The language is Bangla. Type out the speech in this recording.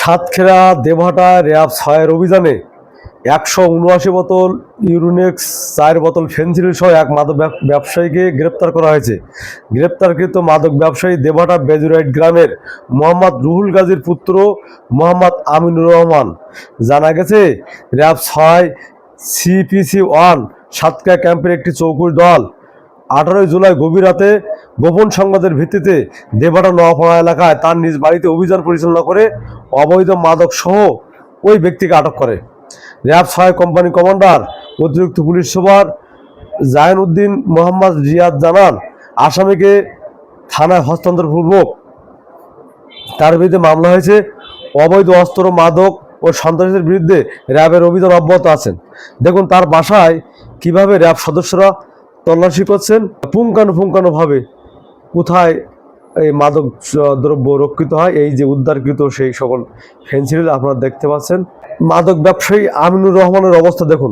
সাতক্ষীরা দেবহাটা র্যাব ৬-এর অভিযানে ১৭৯ বোতল ইউরোনেক্স, ৪ বোতল ফেনসিডিল সহ এক মাদক ব্যবসায়ীকে গ্রেপ্তার করা হয়েছে। গ্রেপ্তারকৃত মাদক ব্যবসায়ী দেবহাটা বেজুরাইট গ্রামের মোহাম্মদ রুহুল গাজীর পুত্র মোহাম্মদ আমিনুর রহমান। জানা গেছে, র্যাব ৬ CPC-1 সাতক্ষীরা ক্যাম্পের একটি চৌকুশ দল ১৮ জুলাই গভীর রাতে গোপন সংবাদের ভিত্তিতে দেবহাটা নোয়াপাড়া এলাকায় তার নিজ বাড়িতে অভিযান পরিচালনা করে অবৈধ মাদক সহ ওই ব্যক্তিকে আটক করে। র্যাব ৬ কোম্পানি কমান্ডার অতিরিক্ত পুলিশ সুপার জায়ন উদ্দিন মোহাম্মদ রিয়াদ জানান, আসামিকে থানায় হস্তান্তরপূর্বক তার বিরুদ্ধে মামলা হয়েছে। অবৈধ অস্ত্র, মাদক ও সন্ত্রাসের বিরুদ্ধে র্যাবের অভিযান অব্যাহত আছেন। দেখুন তার বাসায় কিভাবে র্যাব সদস্যরা তল্লাশি করছেন, পুঙ্খানুপুঙ্খানুভাবে কোথায় এই মাদক দ্রব্য রক্ষিত হয়, এই যে উদ্ধারকৃত সেই সকল ফেনসিডিল আপনারা দেখতে পাচ্ছেন। মাদক ব্যবসায়ী আমিনুর রহমানের অবস্থা দেখুন।